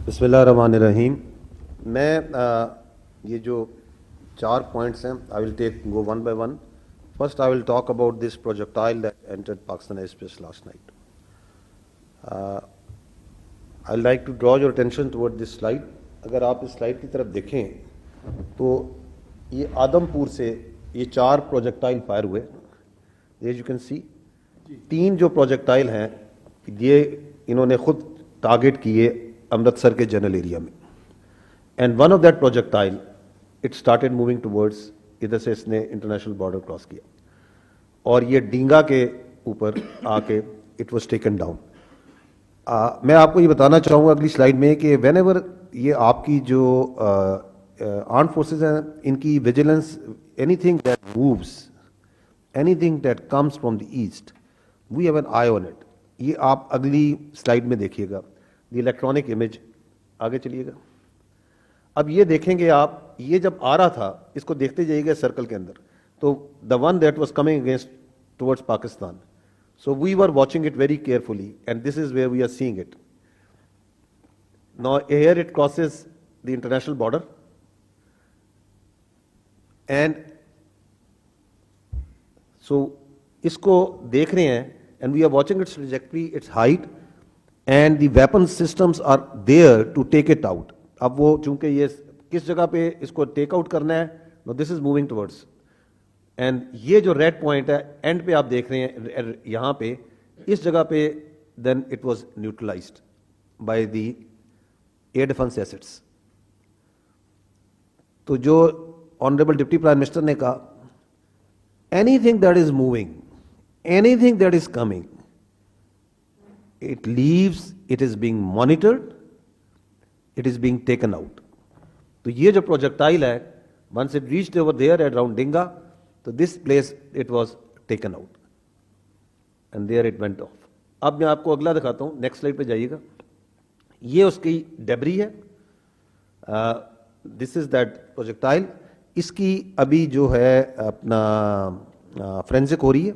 بسم اللہ الرحمن الرحیم. میں یہ جو 4 points ہیں, I will go one by one. First, I will talk about this projectile that entered Pakistan airspace last night. I would like to draw your attention toward this slide. اگر آپ اس slide کی طرف دیکھیں تو یہ آدم پور سے یہ 4 پروجیکٹائل فائر ہوئے. As you can see, 3 جو پروجیکٹائل ہیں یہ انہوں نے خود ٹارگٹ کیے امرتسر کے جنرل ایریا میں. And one of that projectile it started moving towards, ادھر سے اس نے انٹرنیشنل بارڈر کراس کیا اور یہ ڈینگا کے اوپر آ کے اٹ واز ٹیکن ڈاؤن. میں آپ کو یہ بتانا چاہوں گا اگلی سلائڈ میں کہ وین ایور یہ آپ کی جو آرم فورسز ہیں ان کی vigilance, anything that moves, anything that comes from the east, we have an eye on it. یہ آپ اگلی سلائڈ میں دیکھیے گا, دی الیکٹرانک امیج. آگے چلیے گا. اب یہ دیکھیں گے آپ, یہ جب آ رہا تھا اس کو دیکھتے جائیے گا سرکل کے اندر, تو the one that was coming against towards Pakistan. So we were watching it very carefully, and this is where we are seeing it. Now here it crosses the international border, and so isko dekh rahe hain, and we are watching its trajectory, its height, and the weapon systems are there to take it out. Ab wo chunke ye kis jagah pe isko take out karna hai, now this is moving towards. And یہ جو red point ہے and پہ آپ دیکھ رہے ہیں یہاں پہ اس جگہ پہ, then it was neutralized by the air defence assets. تو جو آنریبل ڈپٹی پرائم منسٹر نے کہا, anything that is moving, anything that is coming, it leaves, it is being monitored, it is being taken out. تو یہ جو projectile ہے, once it reached over there at around Dinga, تو this place it was taken out and there it went off. اب میں آپ کو اگلا دکھاتا ہوں, نیکسٹ سلائڈ پہ جائیے گا. یہ اس کی ڈیبری ہے, دس از دیٹ پروجیکٹائل. اس کی ابھی جو ہے اپنا فرینزک ہو رہی ہے.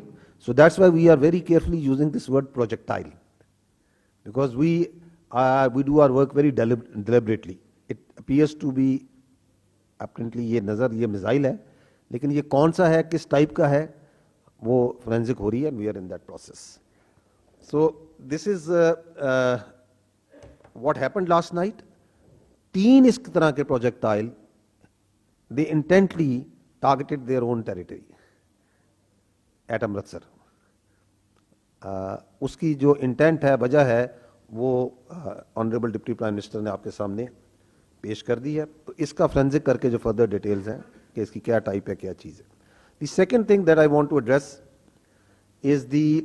So that's why we are very carefully using this word projectile, because we do our work very deliberately. It appears to be apparently یہ نظر, یہ میزائل ہے, لیکن یہ کون سا ہے, کس ٹائپ کا ہے, وہ فورینزک ہو رہی ہے. We are in that process. So this is what happened last night. 3 اس طرح کے projectile, they intently targeted their own territory at Amritsar. اس کی جو انٹینٹ ہے, وجہ ہے, وہ آنریبل ڈپٹی پرائم منسٹر نے آپ کے سامنے پیش کر دی ہے. تو اس کا فرینزک کر کے جو فردر ڈیٹیلز ہیں کہ اس کی کیا ٹائپ ہے, کیا چیز ہے. The second thing that I want to address is the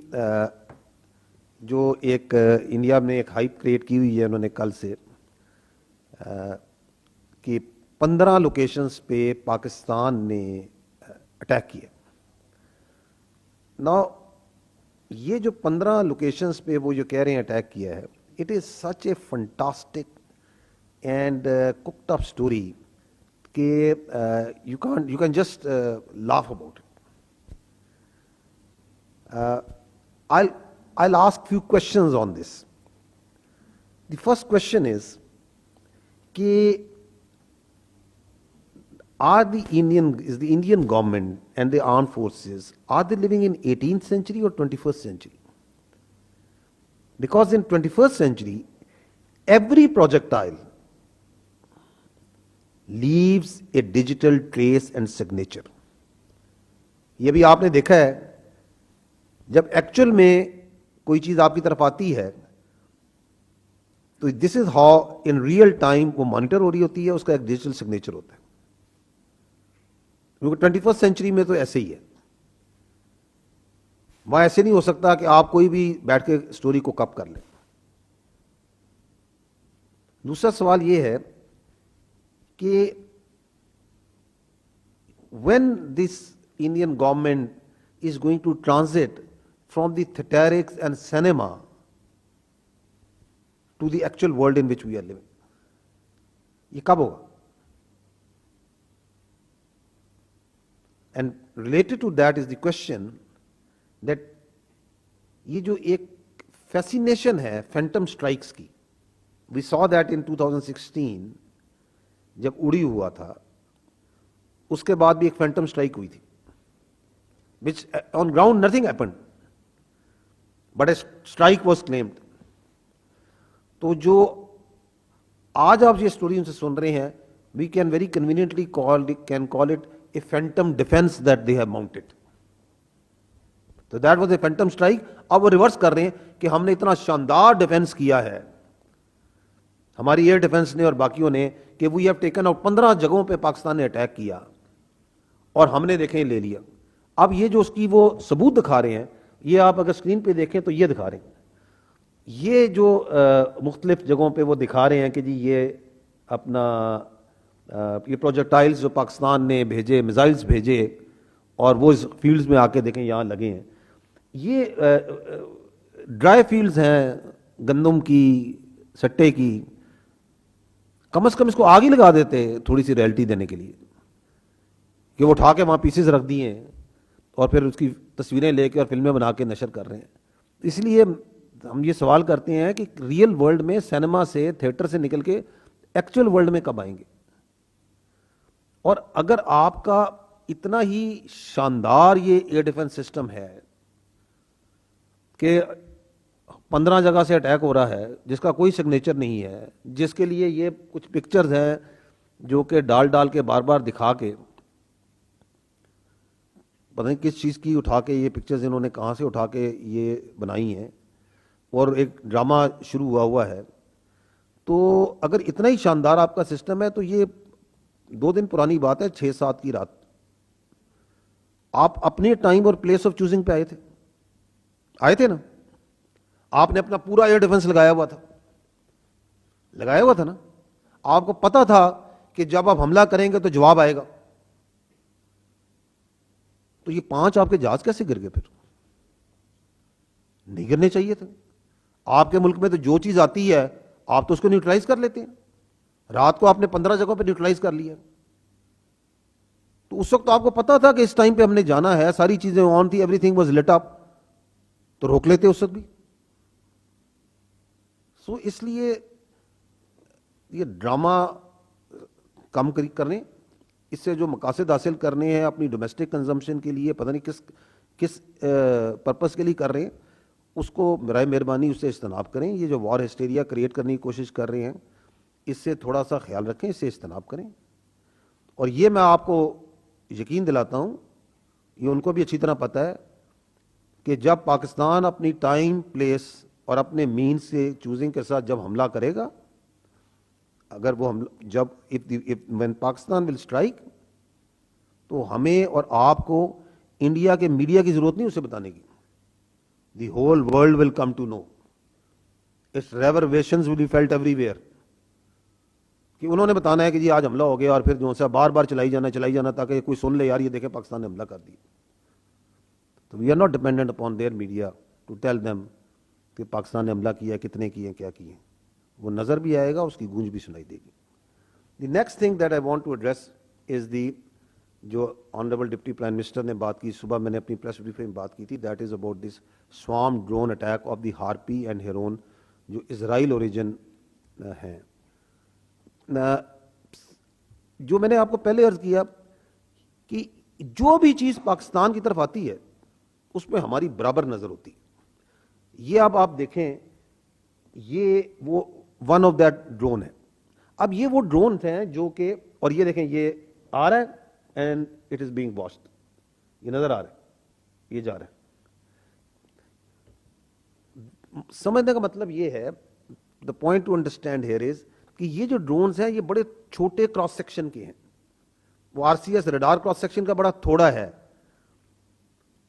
جو ایک انڈیا نے ایک ہائپ کریٹ کی ہوئی ہے انہوں نے کل سے, کہ 15 لوکیشنز پہ پاکستان نے اٹیک کیا. نا یہ جو 15 لوکیشنز پہ وہ جو کہہ رہے ہیں اٹیک کیا ہے, it is such a fantastic and cooked up story کہ you can just laugh about it. I'll ask few questions on this. The first question is کہ is the Indian government and the armed forces, are they living in 18th century or 21st century? Because in 21st century, every projectile leaves a digital trace and signature. یہ بھی آپ نے دیکھا ہے, جب actual میں کوئی چیز آپ کی طرف آتی ہے تو this is how in real time وہ مانیٹر ہو رہی ہوتی ہے, اس کا ایک ڈیجیٹل سگنیچر ہوتا ہے. کیونکہ 21st سینچری میں تو ایسے ہی ہے, وہاں ایسے نہیں ہو سکتا کہ آپ کوئی بھی بیٹھ کے اسٹوری کو کپ کر لیں. دوسرا سوال یہ ہے کہ when this Indian government is going to transit from the theatrics and cinema to the actual world in which we are living, یہ کب ہوگا؟ And related to that is the question that یہ جو ایک فیسینیشن ہے phantom strikes کی, We saw that in 2016 جب اڑی ہوا تھا اس کے بعد بھی ایک فینٹم اسٹرائک ہوئی تھی which on ground nothing happened but a strike was claimed. تو جو آج آپ یہ اسٹوری ان سے سن رہے ہیں we can very conveniently call it a phantom defense that they have mounted. So that was a phantom strike. اب وہ ریورس کر رہے ہیں کہ ہم نے اتنا شاندار ڈیفense کیا ہے ہماری ایئر ڈیفنس نے اور باقیوں نے کہ وی ہیو ٹیکن آؤٹ 15 جگہوں پہ پاکستان نے اٹیک کیا اور ہم نے دیکھیں لے لیا. اب یہ جو اس کی وہ ثبوت دکھا رہے ہیں یہ آپ اگر اسکرین پہ دیکھیں تو یہ دکھا رہے ہیں یہ جو مختلف جگہوں پہ وہ دکھا رہے ہیں کہ جی یہ اپنا یہ پروجیکٹائلز جو پاکستان نے بھیجے میزائلز بھیجے اور وہ اس فیلڈز میں آ کے دیکھیں یہاں لگے ہیں. یہ ڈرائی فیلڈز ہیں گندم کی سٹے کی کم از کم اس کو آگ ہی لگا دیتے تھوڑی سی ریئلٹی دینے کے لیے کہ وہ اٹھا کے وہاں پیسز رکھ دیے ہیں اور پھر اس کی تصویریں لے کے اور فلمیں بنا کے نشر کر رہے ہیں. اس لیے ہم یہ سوال کرتے ہیں کہ ریئل ورلڈ میں سینما سے تھیٹر سے نکل کے ایکچوئل ورلڈ میں کب آئیں گے. اور اگر آپ کا اتنا ہی شاندار یہ ایئر ڈیفنس سسٹم ہے کہ 15 جگہ سے اٹیک ہو رہا ہے جس کا کوئی سگنیچر نہیں ہے جس کے لیے یہ کچھ پکچرز ہیں جو کہ ڈال کے بار بار دکھا کے پتہ نہیں کس چیز کی اٹھا کے یہ پکچرز انہوں نے کہاں سے اٹھا کے یہ بنائی ہیں اور ایک ڈرامہ شروع ہوا ہے. تو اگر اتنا ہی شاندار آپ کا سسٹم ہے تو یہ 2 دن پرانی بات ہے 6-7 کی رات آپ اپنے ٹائم اور پلیس آف چوزنگ پہ آئے تھے نا. آپ نے اپنا پورا ایئر ڈیفنس لگایا ہوا تھا نا. آپ کو پتا تھا کہ جب آپ حملہ کریں گے تو جواب آئے گا. تو یہ 5 آپ کے جہاز کیسے گر گئے؟ پھر نہیں گرنے چاہیے تھے. آپ کے ملک میں تو جو چیز آتی ہے آپ تو اس کو نیوٹرلائز کر لیتے ہیں. رات کو آپ نے 15 جگہوں پہ نیوٹرلائز کر لیا. تو اس وقت تو آپ کو پتا تھا کہ اس ٹائم پہ ہم نے جانا ہے, ساری چیزیں آن تھی, ایوری تھنگ واز لٹ اپ, تو روک لیتے اس وقت بھی. سو اس لیے یہ ڈرامہ کم کرنے, اس سے جو مقاصد حاصل کرنے ہیں اپنی ڈومیسٹک کنزمپشن کے لیے, پتہ نہیں کس پرپس کے لیے کر رہے ہیں, اس کو برائے مہربانی اس سے اجتناب کریں. یہ جو وار ہسٹیریا کریٹ کرنے کی کوشش کر رہے ہیں اس سے تھوڑا سا خیال رکھیں, اس سے اجتناب کریں. اور یہ میں آپ کو یقین دلاتا ہوں, یہ ان کو بھی اچھی طرح پتہ ہے کہ جب پاکستان اپنی ٹائم پلیس اور اپنے مین سے چوزنگ کے ساتھ جب حملہ کرے گا, اگر وہ when پاکستان will strike, تو ہمیں اور آپ کو انڈیا کے میڈیا کی ضرورت نہیں اسے بتانے کی. The whole world will come to know. Its reverberations will be felt everywhere. کہ انہوں نے بتانا ہے کہ جی آج حملہ ہو گیا اور پھر جو ہے بار بار چلائی جانا تاکہ کوئی سن لے یار یہ دیکھیں پاکستان نے حملہ کر دیا. تو we are not dependent upon their media to tell them کہ پاکستان نے حملہ کیا, کتنے کیے, کیا کیے. وہ نظر بھی آئے گا, اس کی گونج بھی سنائی دے گی. The next thing that I want to address is the جو آنریبل ڈپٹی پرائم منسٹر نے بات کی, صبح میں نے اپنی پریس بریفنگ میں بات کی تھی, that is about this swarm drone attack of the Harpy and Heron جو اسرائیل اوریجن ہیں. جو میں نے آپ کو پہلے عرض کیا کہ جو بھی چیز پاکستان کی طرف آتی ہے اس میں ہماری برابر نظر ہوتی. یہ اب آپ دیکھیں یہ وہ ون آف دیٹ ڈرون ہے. اب یہ وہ ڈرونز ہیں جو کہ, اور یہ دیکھیں یہ آ رہا ہے and it is being watched, یہ نظر آ رہا ہے, یہ جا رہا ہے. سمجھنے کا مطلب یہ ہے, the point to understand here is کہ یہ جو ڈرونز ہیں یہ بڑے چھوٹے کراس سیکشن کے ہیں. وہ R C S radar cross section کا بڑا تھوڑا ہے.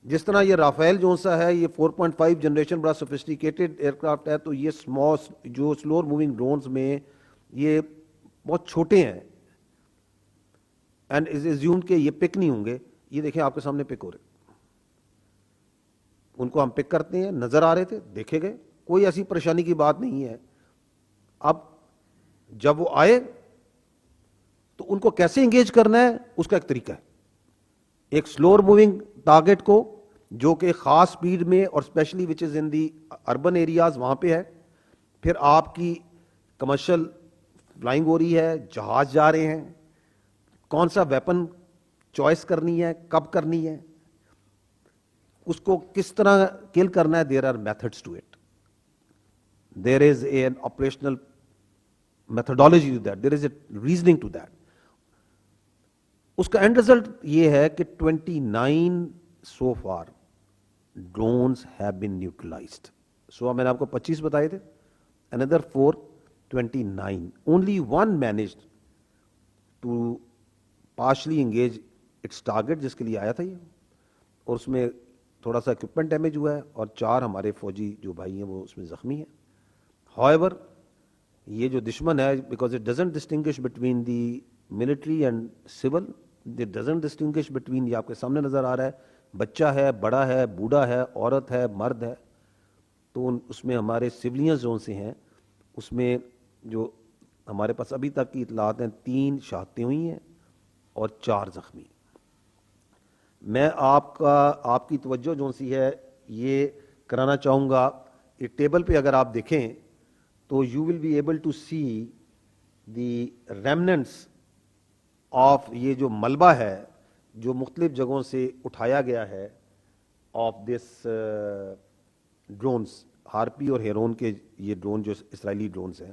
جس طرح یہ رافیل جو سا ہے یہ 4.5 جنریشن بڑا سوفسٹیکیٹڈ ایئر کرافٹ ہے, تو یہ جو سلور موونگ ڈرونز میں یہ بہت چھوٹے ہیں اینڈ از ایزیومڈ کہ یہ پک نہیں ہوں گے. یہ دیکھیں آپ کے سامنے پک ہو رہے, ان کو ہم پک کرتے ہیں, نظر آ رہے تھے, دیکھے گئے, کوئی ایسی پریشانی کی بات نہیں ہے. اب جب وہ آئے تو ان کو کیسے انگیج کرنا ہے اس کا ایک طریقہ ہے. ایک سلور موونگ ٹارگٹ کو جو کہ خاص سپیڈ میں اور اسپیشلی وچ از ان دی اربن ایریاز وہاں پہ ہے, پھر آپ کی کمرشل فلائنگ ہو رہی ہے, جہاز جا رہے ہیں, کون سا ویپن چوائس کرنی ہے, کب کرنی ہے, اس کو کس طرح کل کرنا ہے. There are methods to it, there is an operational methodology to that, there is a reasoning to that. اس کا اینڈ ریزلٹ یہ ہے کہ 29 so far drones have been neutralized. سو میں نے آپ کو 25 بتائے تھے, another 4, 29. Only one managed to partially engage its target جس کے لیے آیا تھا یہ, اور اس میں تھوڑا سا اکوپمنٹ ڈیمیج ہوا ہے, اور 4 ہمارے فوجی جو بھائی ہیں وہ اس میں زخمی ہیں. However, یہ جو دشمن ہے, because it doesn't distinguish between the military and civil, it doesn't distinguish between, یہ آپ کے سامنے نظر آ رہا ہے, بچہ ہے, بڑا ہے, بوڑھا ہے, عورت ہے, مرد ہے. تو اس میں ہمارے سولینز جو سے ہیں, اس میں جو ہمارے پاس ابھی تک کی اطلاعات ہیں 3 شہادتیں ہوئی ہیں اور 4 زخمی. میں آپ کی توجہ جو سی ہے یہ کرانا چاہوں گا, یہ ٹیبل پہ اگر آپ دیکھیں تو you will be able to see the remnants of یہ جو ملبہ ہے جو مختلف جگہوں سے اٹھایا گیا ہے آف دس ڈرونز, ہارپی اور ہیرون کے یہ ڈرون جو اسرائیلی ڈرونز ہیں.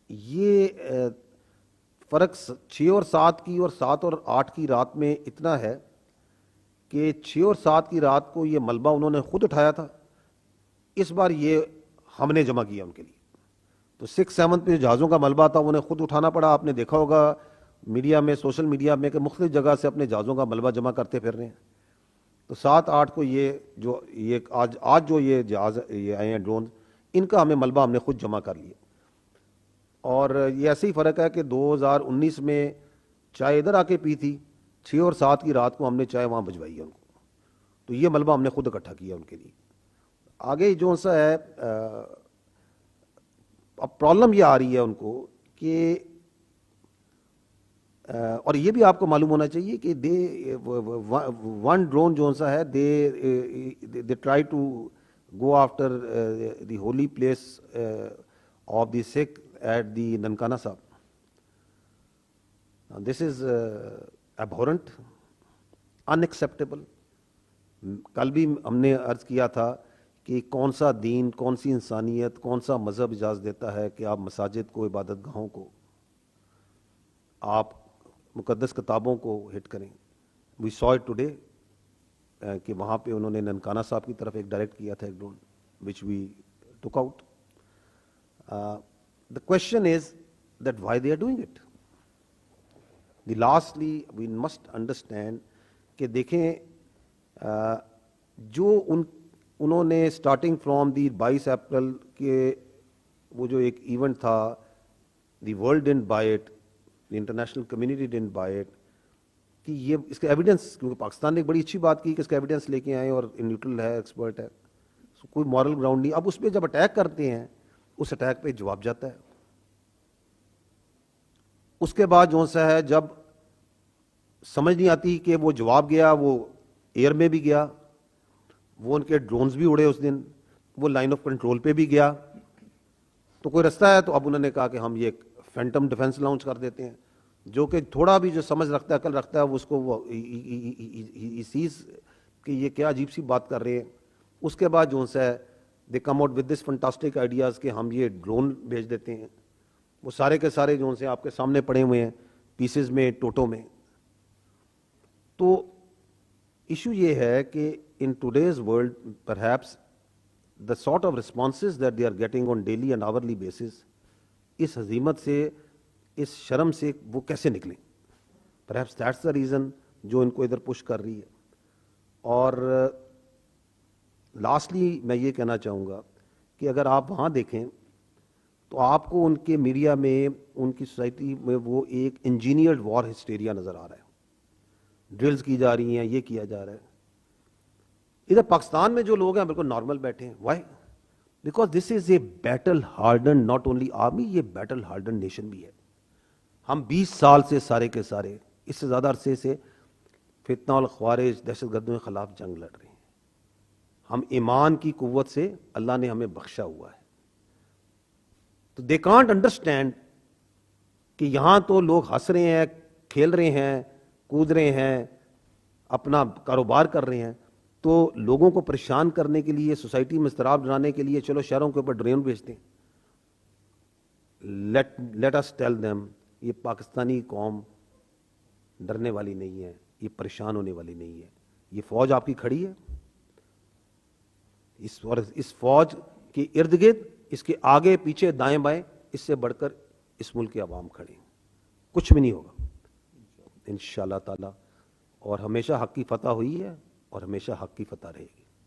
یہ فرق 6 اور 7 کی اور 7 اور 8 کی رات میں اتنا ہے کہ 6 اور 7 کی رات کو یہ ملبہ انہوں نے خود اٹھایا تھا, اس بار یہ ہم نے جمع کیا ان کے لیے. تو 6-7 پہ جہازوں کا ملبہ تھا انہیں خود اٹھانا پڑا. آپ نے دیکھا ہوگا میڈیا میں, سوشل میڈیا میں, کہ مختلف جگہ سے اپنے جہازوں کا ملبہ جمع کرتے پھر رہے ہیں. تو 7-8 کو یہ آج جو یہ جہاز یہ آئے ہیں ڈرون, ان کا ہمیں ملبہ ہم نے خود جمع کر لیا. اور یہ ایسے ہی فرق ہے کہ 2019 میں چائے ادھر آ کے پی تھی, 6 اور 7 کی رات کو ہم نے چائے وہاں بھجوائی ہے ان کو. تو یہ ملبہ ہم نے خود اکٹھا کیا ان کے لیے. آگے جو سا ہے اب پرابلم یہ آ رہی ہے ان کو کہ, اور یہ بھی آپ کو معلوم ہونا چاہیے کہ ون ڈرون جو سا ہے they try to go after the holy place of the Sikh at the Nankana Sahib. This is abhorrent, unacceptable. کل بھی ہم نے عرض کیا تھا کہ کون سا دین, کون سی انسانیت, کون سا مذہب اجازت دیتا ہے کہ آپ مساجد کو, عبادت گاہوں کو, آپ مقدس کتابوں کو ہٹ کریں. وی سو اٹ ٹوڈے کہ وہاں پہ انہوں نے ننکانہ صاحب کی طرف ایک ڈائریکٹ کیا تھا ایک drone, which we took out. The question is that why they are doing it. Lastly, we must understand کہ دیکھیں جو انہوں نے اسٹارٹنگ فرام دی 22 اپریل کے وہ جو ایک ایونٹ تھا, دی world didn't by it, the international community didn't by it, کہ یہ اس کا ایویڈنس, کیونکہ پاکستان نے ایک بڑی اچھی بات کی کہ اس کا ایویڈنس لے کے آئے اور نیوٹرل ہے, ایکسپرٹ ہے, کوئی مورل گراؤنڈ نہیں. اب اس پہ جب اٹیک کرتے ہیں, اس اٹیک پہ جواب جاتا ہے. اس کے بعد جو سا ہے جب سمجھ نہیں آتی کہ وہ جواب گیا, وہ ایئر میں بھی گیا, وہ ان کے ڈرونز بھی اڑے اس دن, وہ لائن آف کنٹرول پہ بھی گیا, تو کوئی رستہ ہے. تو اب انہوں نے کہا کہ ہم یہ فینٹم ڈیفنس لانچ کر دیتے ہیں, جو کہ تھوڑا بھی جو سمجھ رکھتا ہے, عقل رکھتا ہے, وہ اس کو وہ چیز کہ یہ کیا عجیب سی بات کر رہے ہیں. اس کے بعد جو ہے they come out with this fantastic ideas کہ ہم یہ ڈرون بھیج دیتے ہیں. وہ سارے کے سارے جو سے آپ کے سامنے پڑے ہوئے ہیں پیسز میں, ٹوٹوں میں. تو ایشو یہ ہے کہ in today's world perhaps the sort of responses that they are getting on daily and hourly basis, اس ہزیمت سے, اس شرم سے وہ کیسے نکلیں. perhaps that's the reason جو ان کو ادھر پش کر رہی ہے. اور لاسٹلی میں یہ کہنا چاہوں گا کہ اگر آپ وہاں دیکھیں تو آپ کو ان کے میڈیا میں, ان کی سوسائٹی میں وہ ایک انجینئرڈ وار ہسٹیریا نظر آ رہا ہے. ڈرلز کی جا رہی ہیں, یہ کیا جا رہا ہے. ادھر پاکستان میں جو لوگ ہیں بالکل نارمل بیٹھے ہیں. Why? Because this is a battle hardened, not only army, یہ بیٹل ہارڈن نیشن بھی ہے. ہم 20 سال سے سارے کے سارے, اس سے زیادہ عرصے سے فتنہ الخوارج, دہشت گردوں کے خلاف جنگ لڑ رہے ہیں. ہم ایمان کی قوت سے اللہ نے ہمیں بخشا ہوا ہے. تو دے کانٹ انڈرسٹینڈ کہ یہاں تو لوگ ہنس رہے ہیں, کھیل رہے ہیں, کود رہے ہیں, اپنا کاروبار کر رہے ہیں, تو لوگوں کو پریشان کرنے کے لیے, سوسائٹی میں اضطراب ڈلانے کے لیے چلو شہروں کے اوپر ڈرون بھیجتے ہیں. لیٹ اس ٹیل دیم, یہ پاکستانی قوم ڈرنے والی نہیں ہے, یہ پریشان ہونے والی نہیں ہے. یہ فوج آپ کی کھڑی ہے, اس فوج کے ارد گرد, اس کے آگے پیچھے دائیں بائیں, اس سے بڑھ کر اس ملک کے عوام کھڑے ہیں. کچھ بھی نہیں ہوگا انشاءاللہ تعالی. اور ہمیشہ حق کی فتح ہوئی ہے اور ہمیشہ حق کی فتح رہے گی.